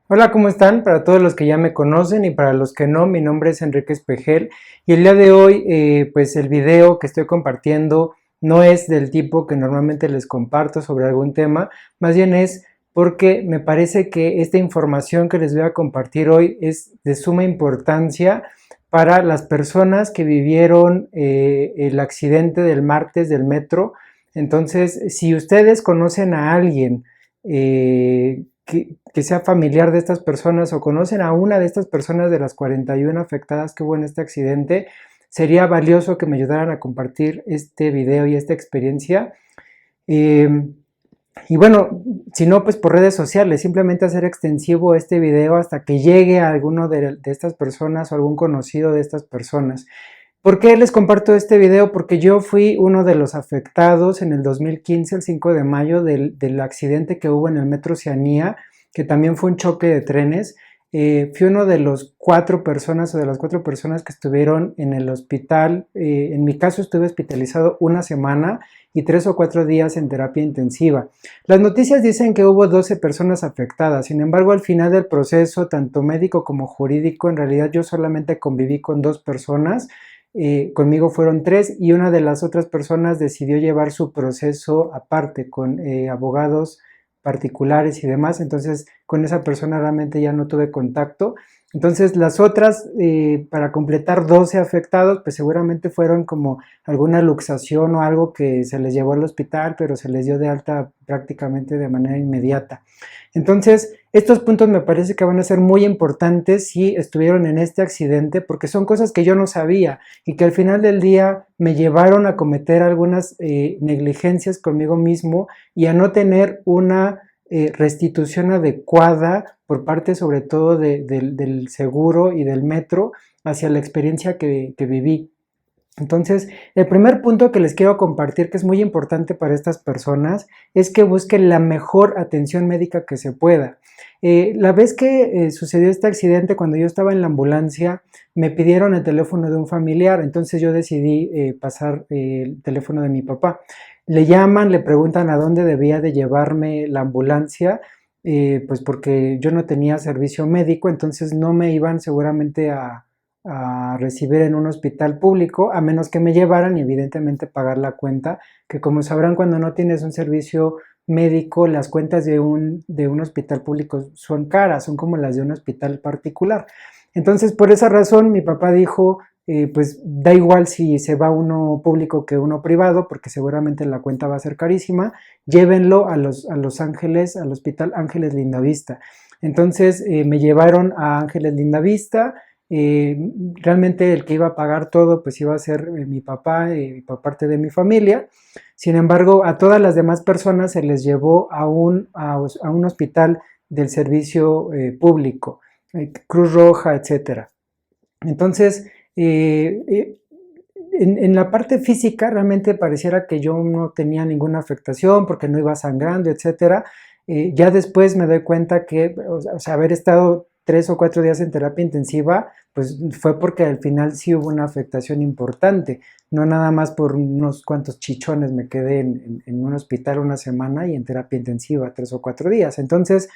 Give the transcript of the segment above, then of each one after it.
Hola, ¿cómo están? Para todos los que ya me conocen y para los que no, mi nombre es Enrique Espejel y el día de hoy, pues el video que estoy compartiendo no es del tipo que normalmente les comparto sobre algún tema, más bien es porque me parece que esta información que les voy a compartir hoy es de suma importancia para las personas que vivieron el accidente del martes del metro. Entonces, si ustedes conocen a alguien, que sea familiar de estas personas o conocen a una de estas personas de las 41 afectadas que hubo en este accidente, sería valioso que me ayudaran a compartir este video y esta experiencia. Eh, y bueno, si no, pues por redes sociales, simplemente hacer extensivo este video hasta que llegue a alguno de estas personas o algún conocido de estas personas. ¿Por qué les comparto este video? Porque yo fui uno de los afectados en el 2015, el 5 de mayo, del accidente que hubo en el Metro Oceanía, que también fue un choque de trenes. Fui uno de los 4 personas o de las 4 personas que estuvieron en el hospital. En mi caso estuve hospitalizado una semana y 3 o 4 días en terapia intensiva. Las noticias dicen que hubo 12 personas afectadas, sin embargo al final del proceso, tanto médico como jurídico, en realidad yo solamente conviví con 2 personas. Conmigo fueron 3 y una de las otras personas decidió llevar su proceso aparte con abogados particulares y demás, entonces con esa persona realmente ya no tuve contacto. Entonces las otras, para completar 12 afectados, pues seguramente fueron como alguna luxación o algo que se les llevó al hospital, pero se les dio de alta prácticamente de manera inmediata. Entonces, estos puntos me parece que van a ser muy importantes si estuvieron en este accidente, porque son cosas que yo no sabía y que al final del día me llevaron a cometer algunas negligencias conmigo mismo y a no tener una restitución adecuada por parte sobre todo del seguro y del metro hacia la experiencia que viví. Entonces, el primer punto que les quiero compartir, que es muy importante para estas personas, es que busquen la mejor atención médica que se pueda. La vez que sucedió este accidente, cuando yo estaba en la ambulancia, me pidieron el teléfono de un familiar, entonces yo decidí pasar el teléfono de mi papá. Le llaman, le preguntan a dónde debía de llevarme la ambulancia, pues porque yo no tenía servicio médico, entonces no me iban seguramente a recibir en un hospital público, a menos que me llevaran y evidentemente pagar la cuenta, que como sabrán, cuando no tienes un servicio médico, las cuentas de un hospital público son caras, son como las de un hospital particular. Entonces, por esa razón, mi papá dijo, pues da igual si se va uno público que uno privado, porque seguramente la cuenta va a ser carísima, llévenlo a Los Ángeles, al Hospital Ángeles Lindavista. Entonces, me llevaron a Ángeles Lindavista. Realmente el que iba a pagar todo pues iba a ser mi papá por parte de mi familia. Sin embargo, a todas las demás personas se les llevó a un hospital del servicio público, Cruz Roja, etcétera. Entonces, en la parte física realmente pareciera que yo no tenía ninguna afectación porque no iba sangrando, etcétera. Ya después me doy cuenta que, o sea, haber estado 3 o 4 días en terapia intensiva, pues fue porque al final sí hubo una afectación importante, no nada más por unos cuantos chichones me quedé en un hospital una semana y en terapia intensiva 3 o 4 días. Entonces,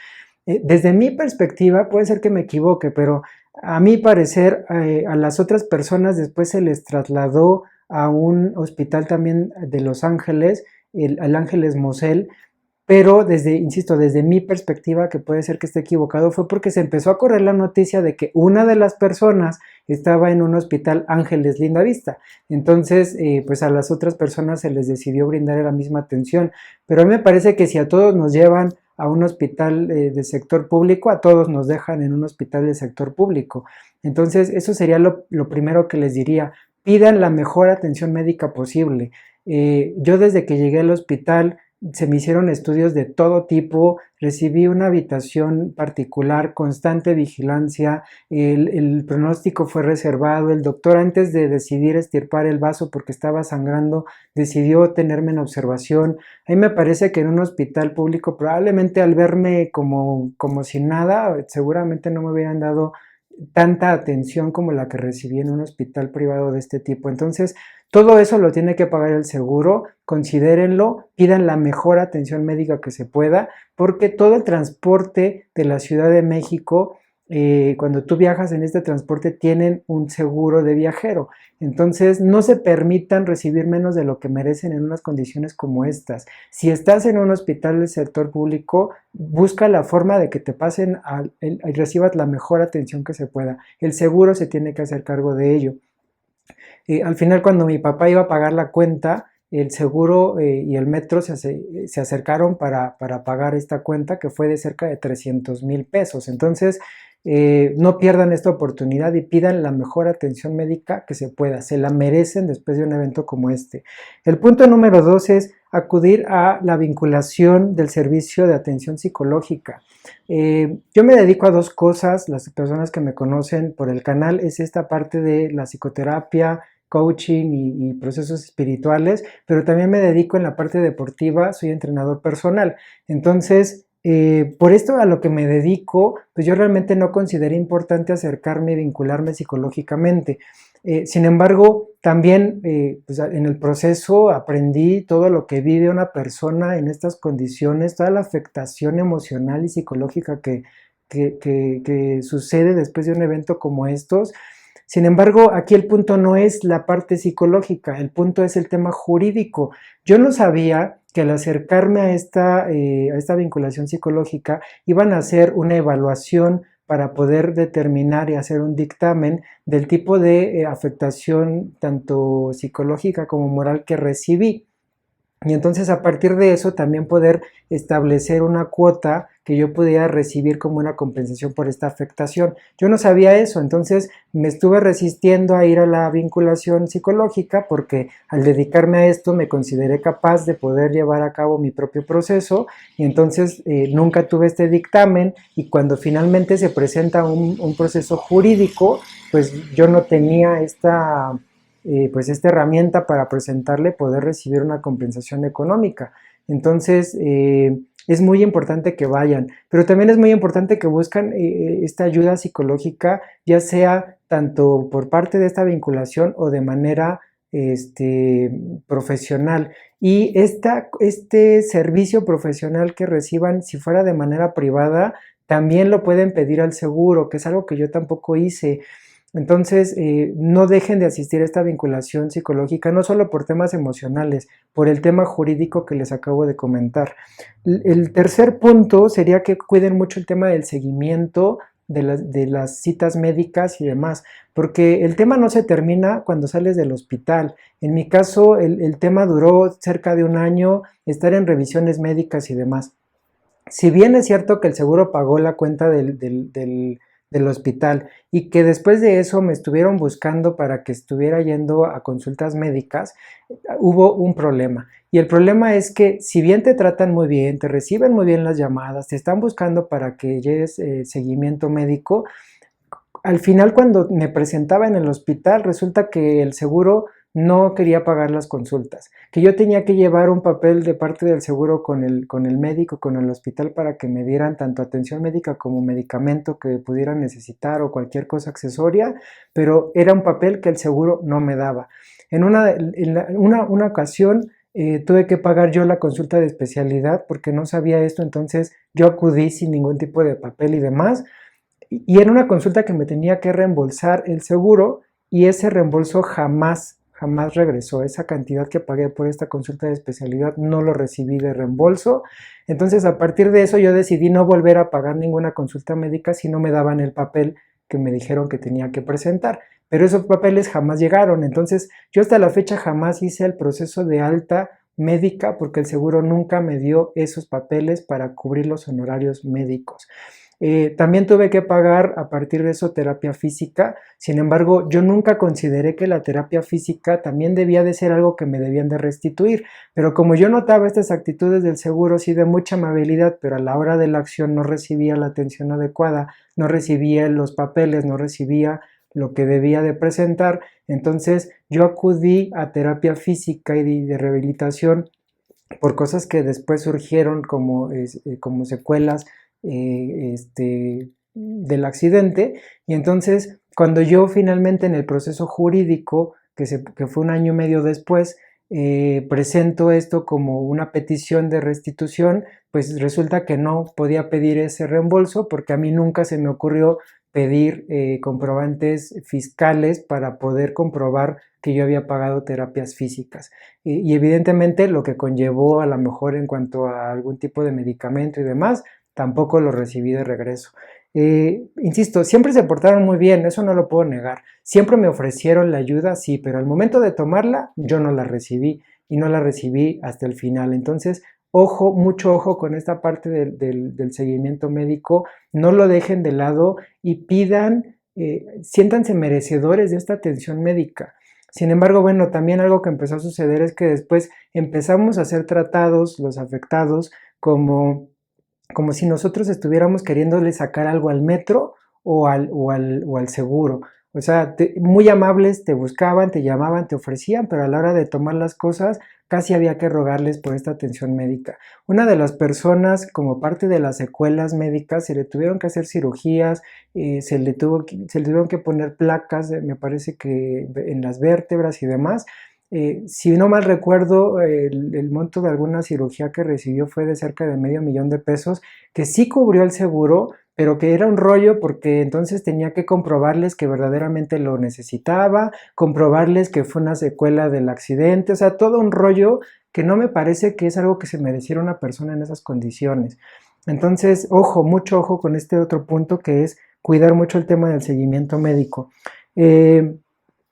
desde mi perspectiva, puede ser que me equivoque, pero a mi parecer, a las otras personas después se les trasladó a un hospital también de Los Ángeles, el Ángeles Mosel, pero insisto, desde mi perspectiva, que puede ser que esté equivocado, fue porque se empezó a correr la noticia de que una de las personas estaba en un hospital Ángeles Lindavista. Entonces, pues a las otras personas se les decidió brindar la misma atención. Pero a mí me parece que si a todos nos llevan a un hospital de sector público, a todos nos dejan en un hospital de sector público. Entonces, eso sería lo primero que les diría. Pidan la mejor atención médica posible. Yo desde que llegué al hospital, se me hicieron estudios de todo tipo, recibí una habitación particular, constante vigilancia, el pronóstico fue reservado, el doctor antes de decidir extirpar el vaso porque estaba sangrando, decidió tenerme en observación. A mí me parece que en un hospital público probablemente al verme como sin nada, seguramente no me hubieran dado tanta atención como la que recibí en un hospital privado de este tipo. Entonces, todo eso lo tiene que pagar el seguro, considérenlo, pidan la mejor atención médica que se pueda, porque todo el transporte de la Ciudad de México, cuando tú viajas en este transporte, tienen un seguro de viajero. Entonces, no se permitan recibir menos de lo que merecen en unas condiciones como estas. Si estás en un hospital del sector público, busca la forma de que te pasen y recibas la mejor atención que se pueda. El seguro se tiene que hacer cargo de ello. Al final, cuando mi papá iba a pagar la cuenta, el seguro y el metro se acercaron para pagar esta cuenta, que fue de cerca de 300,000 pesos. Entonces, no pierdan esta oportunidad y pidan la mejor atención médica que se pueda. Se la merecen después de un evento como este. El punto número 2 es acudir a la vinculación del servicio de atención psicológica. Yo me dedico a dos cosas. Las personas que me conocen por el canal es esta parte de la psicoterapia, coaching y procesos espirituales, pero también me dedico en la parte deportiva, soy entrenador personal. Entonces, por esto a lo que me dedico, pues yo realmente no consideré importante acercarme y vincularme psicológicamente. Sin embargo, también pues en el proceso aprendí todo lo que vive una persona en estas condiciones, toda la afectación emocional y psicológica que sucede después de un evento como estos. Sin embargo, aquí el punto no es la parte psicológica, el punto es el tema jurídico. Yo no sabía que al acercarme a esta vinculación psicológica iban a hacer una evaluación para poder determinar y hacer un dictamen del tipo de afectación tanto psicológica como moral que recibí. Y entonces a partir de eso también poder establecer una cuota que yo pudiera recibir como una compensación por esta afectación. Yo no sabía eso, entonces me estuve resistiendo a ir a la vinculación psicológica porque al dedicarme a esto me consideré capaz de poder llevar a cabo mi propio proceso y entonces nunca tuve este dictamen y cuando finalmente se presenta un proceso jurídico, pues yo no tenía pues esta herramienta para presentarle, poder recibir una compensación económica. Entonces, es muy importante que vayan, pero también es muy importante que buscan esta ayuda psicológica, ya sea tanto por parte de esta vinculación o de manera profesional. Y este servicio profesional que reciban, si fuera de manera privada, también lo pueden pedir al seguro, que es algo que yo tampoco hice. Entonces, no dejen de asistir a esta vinculación psicológica, no solo por temas emocionales, por el tema jurídico que les acabo de comentar. El tercer punto sería que cuiden mucho el tema del seguimiento de las citas médicas y demás, porque el tema no se termina cuando sales del hospital. En mi caso, el tema duró cerca de un año, estar en revisiones médicas y demás. Si bien es cierto que el seguro pagó la cuenta del hospital y que después de eso me estuvieron buscando para que estuviera yendo a consultas médicas, hubo un problema. Y el problema es que si bien te tratan muy bien, te reciben muy bien las llamadas, te están buscando para que lleves seguimiento médico, al final cuando me presentaba en el hospital resulta que el seguro no quería pagar las consultas, que yo tenía que llevar un papel de parte del seguro con el médico, con el hospital para que me dieran tanto atención médica como medicamento que pudieran necesitar o cualquier cosa accesoria, pero era un papel que el seguro no me daba. En una ocasión tuve que pagar yo la consulta de especialidad porque no sabía esto, entonces yo acudí sin ningún tipo de papel y demás, y era una consulta que me tenía que reembolsar el seguro y ese reembolso jamás regresó. Esa cantidad que pagué por esta consulta de especialidad no lo recibí de reembolso. Entonces a partir de eso yo decidí no volver a pagar ninguna consulta médica si no me daban el papel que me dijeron que tenía que presentar. Pero esos papeles jamás llegaron. Entonces yo hasta la fecha jamás hice el proceso de alta médica porque el seguro nunca me dio esos papeles para cubrir los honorarios médicos. También tuve que pagar a partir de eso terapia física. Sin embargo, yo nunca consideré que la terapia física también debía de ser algo que me debían de restituir, pero como yo notaba estas actitudes del seguro sí de mucha amabilidad, pero a la hora de la acción no recibía la atención adecuada, no recibía los papeles, no recibía lo que debía de presentar, entonces yo acudí a terapia física y de rehabilitación por cosas que después surgieron como secuelas del accidente. Y entonces, cuando yo finalmente en el proceso jurídico, que fue un año y medio después, presento esto como una petición de restitución, pues resulta que no podía pedir ese reembolso porque a mí nunca se me ocurrió pedir comprobantes fiscales para poder comprobar que yo había pagado terapias físicas. Y evidentemente lo que conllevó a lo mejor en cuanto a algún tipo de medicamento y demás, tampoco lo recibí de regreso. Insisto, siempre se portaron muy bien, eso no lo puedo negar. Siempre me ofrecieron la ayuda, sí, pero al momento de tomarla yo no la recibí y no la recibí hasta el final. Entonces, ojo, mucho ojo con esta parte del seguimiento médico, no lo dejen de lado y pidan, siéntanse merecedores de esta atención médica. Sin embargo, bueno, también algo que empezó a suceder es que después empezamos a ser tratados los afectados como si nosotros estuviéramos queriéndole sacar algo al metro o al seguro. O sea, muy amables te buscaban, te llamaban, te ofrecían, pero a la hora de tomar las cosas casi había que rogarles por esta atención médica. Una de las personas, como parte de las secuelas médicas, se le tuvieron que hacer cirugías, se le tuvieron que poner placas, me parece que en las vértebras y demás. Si no mal recuerdo, el monto de alguna cirugía que recibió fue de cerca de $500,000, que sí cubrió el seguro, pero que era un rollo porque entonces tenía que comprobarles que verdaderamente lo necesitaba, comprobarles que fue una secuela del accidente, o sea, todo un rollo que no me parece que es algo que se mereciera una persona en esas condiciones. Entonces, ojo, mucho ojo con este otro punto que es cuidar mucho el tema del seguimiento médico.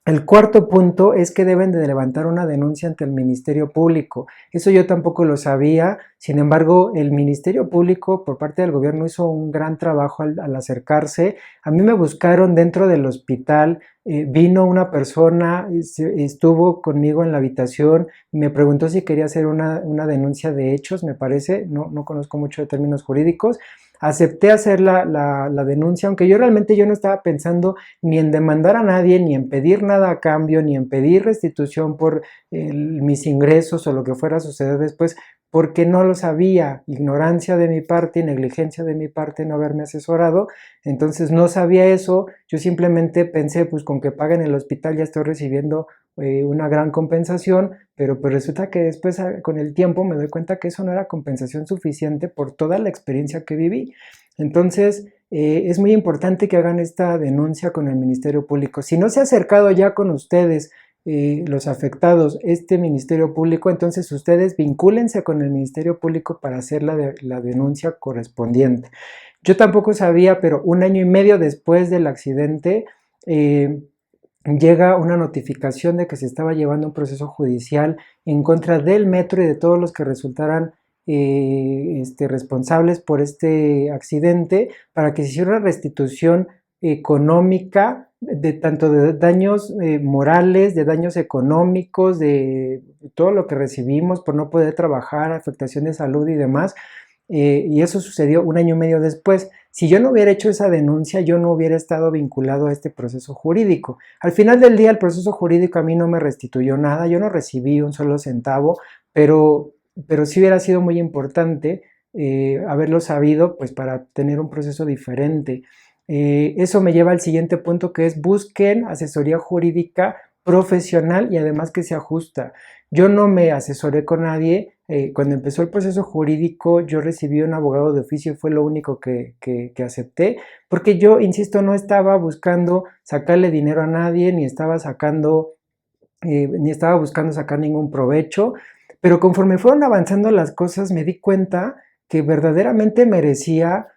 El cuarto punto es que deben de levantar una denuncia ante el Ministerio Público. Eso yo tampoco lo sabía, sin embargo, el Ministerio Público por parte del gobierno hizo un gran trabajo al acercarse. A mí me buscaron dentro del hospital, vino una persona, estuvo conmigo en la habitación, me preguntó si quería hacer una denuncia de hechos, me parece, no conozco mucho de términos jurídicos. Acepté hacer la denuncia, aunque yo no estaba pensando ni en demandar a nadie, ni en pedir nada a cambio, ni en pedir restitución por mis ingresos o lo que fuera a suceder después, porque no lo sabía, ignorancia de mi parte, negligencia de mi parte no haberme asesorado, entonces no sabía eso, yo simplemente pensé pues con que paguen el hospital ya estoy recibiendo una gran compensación, pero pues resulta que después con el tiempo me doy cuenta que eso no era compensación suficiente por toda la experiencia que viví. Entonces es muy importante que hagan esta denuncia con el Ministerio Público. Si no se ha acercado ya con ustedes los afectados este Ministerio Público, entonces ustedes vincúlense con el Ministerio Público para hacer la denuncia correspondiente. Yo tampoco sabía, pero un año y medio después del accidente llega una notificación de que se estaba llevando un proceso judicial en contra del metro y de todos los que resultaran responsables por este accidente para que se hiciera una restitución económica de tanto de daños morales, de daños económicos, de todo lo que recibimos por no poder trabajar, afectación de salud y demás. Y eso sucedió un año y medio después. Si yo no hubiera hecho esa denuncia, yo no hubiera estado vinculado a este proceso jurídico. Al final del día, el proceso jurídico a mí no me restituyó nada, yo no recibí un solo centavo, pero sí hubiera sido muy importante haberlo sabido, pues para tener un proceso diferente. Eso me lleva al siguiente punto, que es busquen asesoría jurídica profesional y además que sea justa. Yo no me asesoré con nadie. Cuando empezó el proceso jurídico, yo recibí un abogado de oficio y fue lo único que acepté, porque yo, insisto, no estaba buscando sacarle dinero a nadie, ni estaba buscando sacar ningún provecho, pero conforme fueron avanzando las cosas, me di cuenta que verdaderamente merecía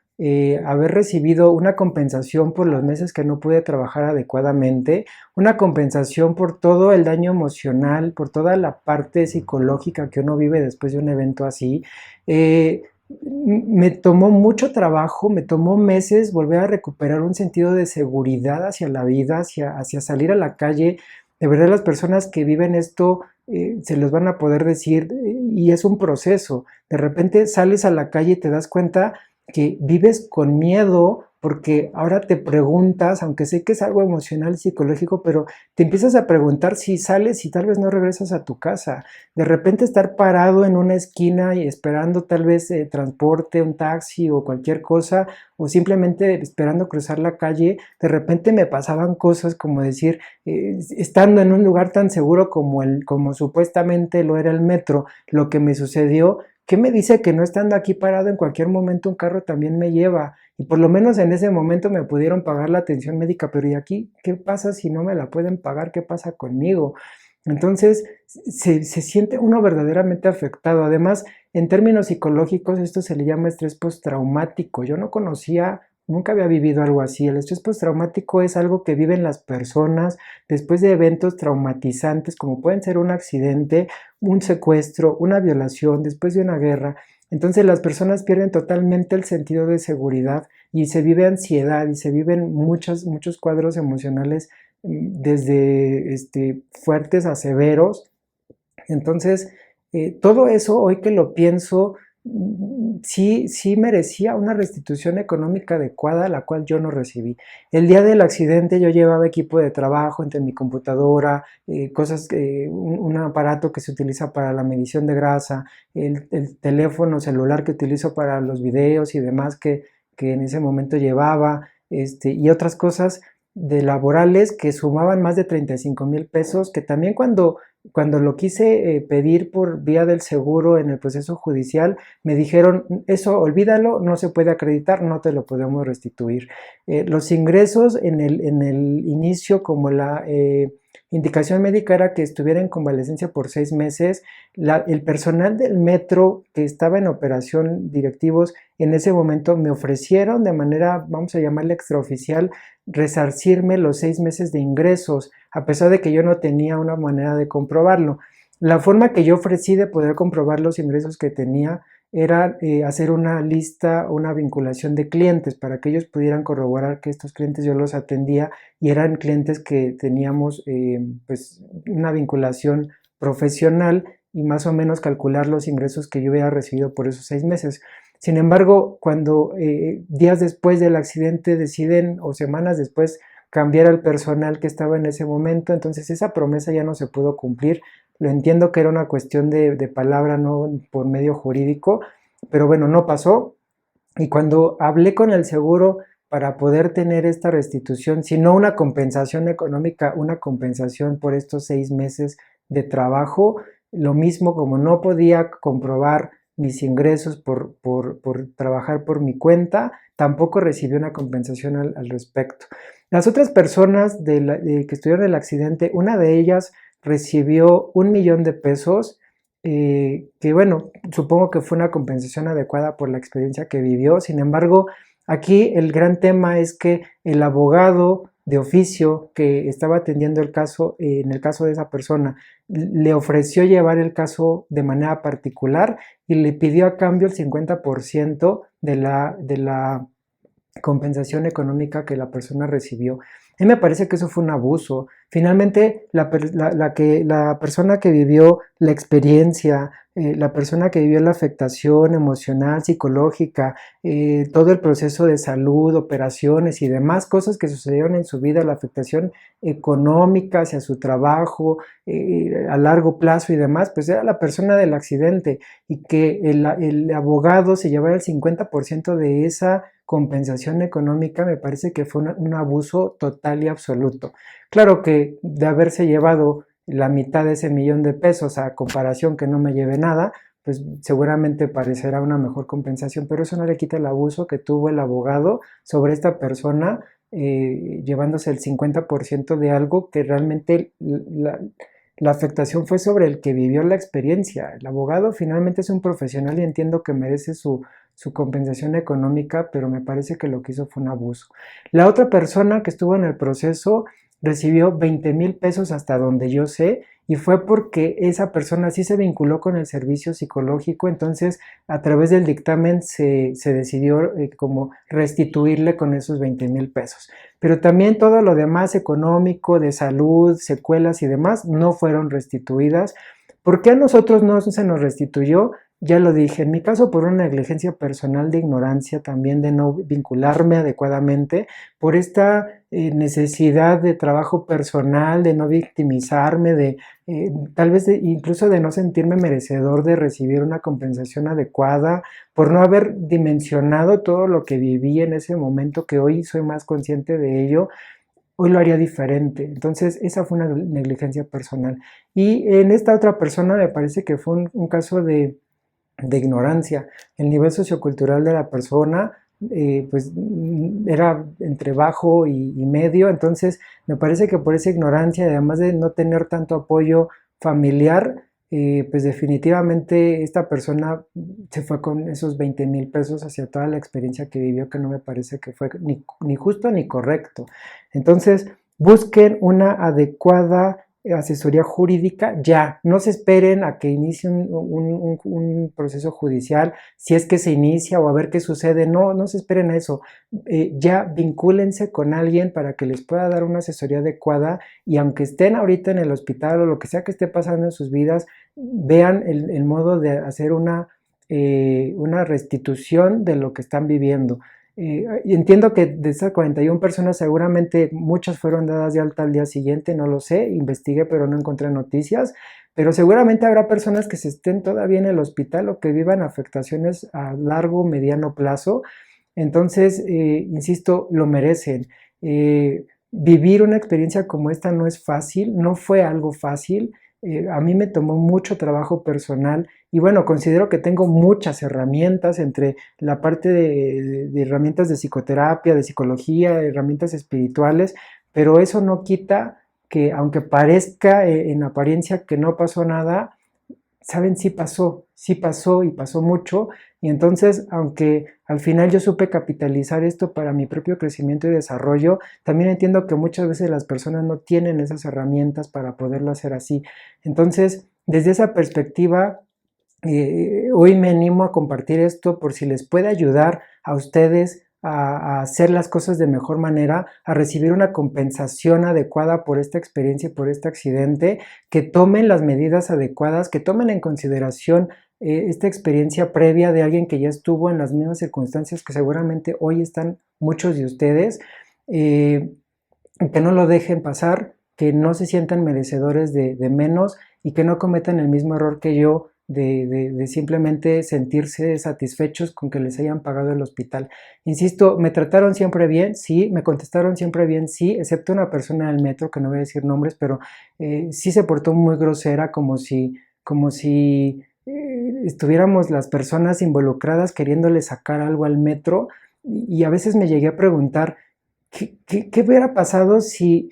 haber recibido una compensación por los meses que no pude trabajar adecuadamente, una compensación por todo el daño emocional, por toda la parte psicológica que uno vive después de un evento así. Me tomó mucho trabajo, me tomó meses volver a recuperar un sentido de seguridad hacia la vida, hacia salir a la calle. De verdad, las personas que viven esto se los van a poder decir y es un proceso. De repente sales a la calle y te das cuenta que vives con miedo porque ahora te preguntas, aunque sé que es algo emocional y psicológico, pero te empiezas a preguntar si sales y tal vez no regresas a tu casa. De repente estar parado en una esquina y esperando tal vez transporte, un taxi o cualquier cosa, o simplemente esperando cruzar la calle, de repente me pasaban cosas como decir, estando en un lugar tan seguro como supuestamente lo era el metro, lo que me sucedió, ¿qué me dice que no estando aquí parado en cualquier momento un carro también me lleva? Y por lo menos en ese momento me pudieron pagar la atención médica, pero ¿y aquí qué pasa si no me la pueden pagar? ¿Qué pasa conmigo? Entonces se siente uno verdaderamente afectado. Además, en términos psicológicos, esto se le llama estrés postraumático. Yo no conocía, nunca había vivido algo así. El estrés postraumático es algo que viven las personas después de eventos traumatizantes, como pueden ser un accidente, un secuestro, una violación, después de una guerra. Entonces las personas pierden totalmente el sentido de seguridad y se vive ansiedad y se viven muchos cuadros emocionales desde fuertes a severos. Entonces, todo eso, hoy que lo pienso, sí merecía una restitución económica adecuada, la cual yo no recibí. El día del accidente yo llevaba equipo de trabajo entre mi computadora, cosas, un aparato que se utiliza para la medición de grasa, el teléfono celular que utilizo para los videos y demás que en ese momento llevaba, y otras cosas de laborales que sumaban más de 35,000 pesos, que también cuando lo quise pedir por vía del seguro en el proceso judicial, me dijeron, eso olvídalo, no se puede acreditar, no te lo podemos restituir. Los ingresos en el inicio, como la indicación médica era que estuviera en convalecencia por 6 meses, el personal del metro que estaba en operación, directivos, en ese momento me ofrecieron de manera, vamos a llamarla extraoficial, resarcirme los 6 meses de ingresos, a pesar de que yo no tenía una manera de comprobarlo. La forma que yo ofrecí de poder comprobar los ingresos que tenía era hacer una lista, una vinculación de clientes para que ellos pudieran corroborar que estos clientes yo los atendía y eran clientes que teníamos pues una vinculación profesional y más o menos calcular los ingresos que yo hubiera recibido por esos 6 meses. Sin embargo, cuando días después del accidente deciden o semanas después cambiar al personal que estaba en ese momento, entonces esa promesa ya no se pudo cumplir. Lo entiendo que era una cuestión de palabra, no por medio jurídico, pero bueno, no pasó. Y cuando hablé con el seguro para poder tener esta restitución, sino una compensación económica, una compensación por estos 6 meses de trabajo, lo mismo como no podía comprobar mis ingresos por trabajar por mi cuenta, tampoco recibí una compensación al respecto. Las otras personas que estuvieron en el accidente, una de ellas recibió 1,000,000 de pesos, que bueno, supongo que fue una compensación adecuada por la experiencia que vivió. Sin embargo, aquí el gran tema es que el abogado de oficio que estaba atendiendo el caso, en el caso de esa persona, le ofreció llevar el caso de manera particular y le pidió a cambio el 50% de la compensación económica que la persona recibió. A mí me parece que eso fue un abuso. Finalmente, la persona que vivió la experiencia, la persona que vivió la afectación emocional, psicológica, todo el proceso de salud, operaciones y demás cosas que sucedieron en su vida, la afectación económica hacia su trabajo, a largo plazo y demás, pues era la persona del accidente y que el abogado se llevara el 50% de esa compensación económica, me parece que fue un abuso total y absoluto. Claro que de haberse llevado la mitad de ese 1,000,000 de pesos a comparación que no me lleve nada, pues seguramente parecerá una mejor compensación, pero eso no le quita el abuso que tuvo el abogado sobre esta persona, llevándose el 50% de algo que realmente la afectación fue sobre el que vivió la experiencia. El abogado finalmente es un profesional y entiendo que merece su compensación económica, pero me parece que lo que hizo fue un abuso. La otra persona que estuvo en el proceso recibió 20,000 pesos hasta donde yo sé, y fue porque esa persona sí se vinculó con el servicio psicológico, entonces a través del dictamen se decidió como restituirle con esos 20,000 pesos. Pero también todo lo demás económico, de salud, secuelas y demás, no fueron restituidas. ¿Por qué a nosotros no se nos restituyó? Ya lo dije, en mi caso por una negligencia personal de ignorancia también, de no vincularme adecuadamente, por esta necesidad de trabajo personal, de no victimizarme, tal vez incluso de no sentirme merecedor de recibir una compensación adecuada, por no haber dimensionado todo lo que viví en ese momento, que hoy soy más consciente de ello. Hoy lo haría diferente. Entonces, esa fue una negligencia personal. Y en esta otra persona me parece que fue un caso de ignorancia. El nivel sociocultural de la persona pues era entre bajo y medio, entonces me parece que por esa ignorancia, además de no tener tanto apoyo familiar, pues definitivamente esta persona se fue con esos 20,000 pesos hacia toda la experiencia que vivió, que no me parece que fue ni justo ni correcto. Entonces, busquen una adecuada asesoría jurídica ya, no se esperen a que inicie un proceso judicial, si es que se inicia o a ver qué sucede, no se esperen a eso, ya vincúlense con alguien para que les pueda dar una asesoría adecuada y aunque estén ahorita en el hospital o lo que sea que esté pasando en sus vidas, vean el modo de hacer una restitución de lo que están viviendo. Entiendo que de esas 41 personas seguramente muchas fueron dadas de alta al día siguiente, no lo sé, investigué pero no encontré noticias, pero seguramente habrá personas que se estén todavía en el hospital o que vivan afectaciones a largo, mediano plazo. Entonces, insisto, lo merecen. Vivir una experiencia como esta no es fácil, no fue algo fácil. A mí me tomó mucho trabajo personal y bueno, considero que tengo muchas herramientas entre la parte de herramientas de psicoterapia, de psicología, herramientas espirituales, pero eso no quita que aunque parezca en apariencia que no pasó nada, saben, sí pasó y pasó mucho. Y entonces, aunque al final yo supe capitalizar esto para mi propio crecimiento y desarrollo, también entiendo que muchas veces las personas no tienen esas herramientas para poderlo hacer así. Entonces, desde esa perspectiva, hoy me animo a compartir esto por si les puede ayudar a ustedes a hacer las cosas de mejor manera, a recibir una compensación adecuada por esta experiencia y por este accidente, que tomen las medidas adecuadas, que tomen en consideración esta experiencia previa de alguien que ya estuvo en las mismas circunstancias que seguramente hoy están muchos de ustedes, eh, que no lo dejen pasar, que no se sientan merecedores de menos y que no cometan el mismo error que yo de simplemente sentirse satisfechos con que les hayan pagado el hospital. Insisto, me trataron siempre bien, sí, me contestaron siempre bien, sí, excepto una persona del metro, que no voy a decir nombres, pero sí se portó muy grosera, como si estuviéramos las personas involucradas queriéndole sacar algo al metro y a veces me llegué a preguntar, ¿qué hubiera pasado si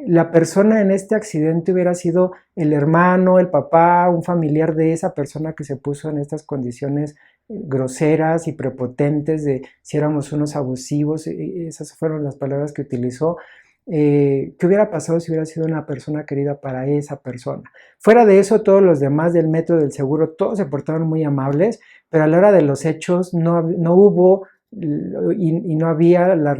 la persona en este accidente hubiera sido el hermano, el papá, un familiar de esa persona que se puso en estas condiciones groseras y prepotentes de si éramos unos abusivos? Esas fueron las palabras que utilizó. ¿Qué hubiera pasado si hubiera sido una persona querida para esa persona? Fuera de eso, todos los demás del metro, del seguro, todos se portaron muy amables, pero a la hora de los hechos no hubo y no había la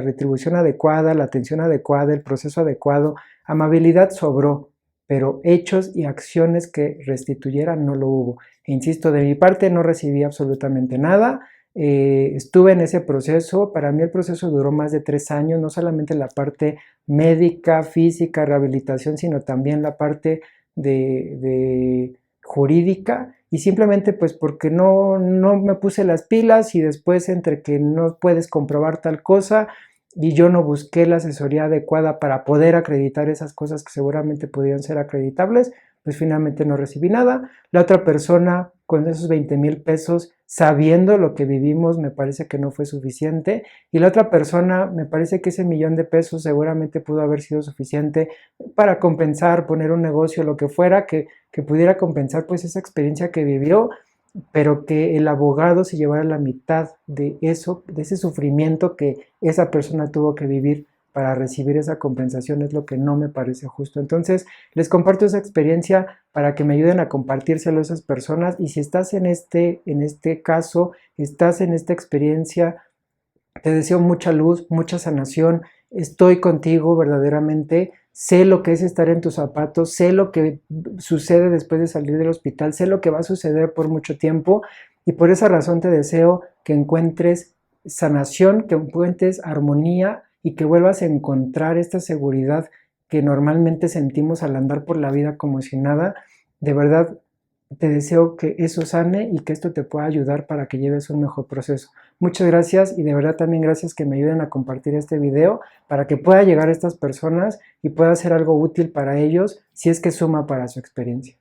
retribución adecuada, la atención adecuada, el proceso adecuado. Amabilidad sobró, pero hechos y acciones que restituyeran no lo hubo. E insisto, de mi parte no recibí absolutamente nada. Estuve en ese proceso. Para mí el proceso duró más de 3 años, no solamente la parte médica, física, rehabilitación, sino también la parte de jurídica, y simplemente pues porque no me puse las pilas y después entre que no puedes comprobar tal cosa y yo no busqué la asesoría adecuada para poder acreditar esas cosas que seguramente podían ser acreditables, pues finalmente no recibí nada. La otra persona con esos 20,000 pesos, sabiendo lo que vivimos, me parece que no fue suficiente, y la otra persona me parece que ese 1,000,000 de pesos seguramente pudo haber sido suficiente para compensar, poner un negocio, lo que fuera, que pudiera compensar pues esa experiencia que vivió, pero que el abogado se llevara la mitad de eso, de ese sufrimiento que esa persona tuvo que vivir para recibir esa compensación, es lo que no me parece justo. Entonces, les comparto esa experiencia para que me ayuden a compartírselo a esas personas, y si estás en este caso, estás en esta experiencia, te deseo mucha luz, mucha sanación, estoy contigo verdaderamente. sé lo que es estar en tus zapatos, sé lo que sucede después de salir del hospital, sé lo que va a suceder por mucho tiempo y por esa razón te deseo que encuentres sanación, que encuentres armonía y que vuelvas a encontrar esta seguridad que normalmente sentimos al andar por la vida como si nada. De verdad, te deseo que eso sane y que esto te pueda ayudar para que lleves un mejor proceso. Muchas gracias y de verdad también gracias que me ayuden a compartir este video para que pueda llegar a estas personas y pueda ser algo útil para ellos si es que suma para su experiencia.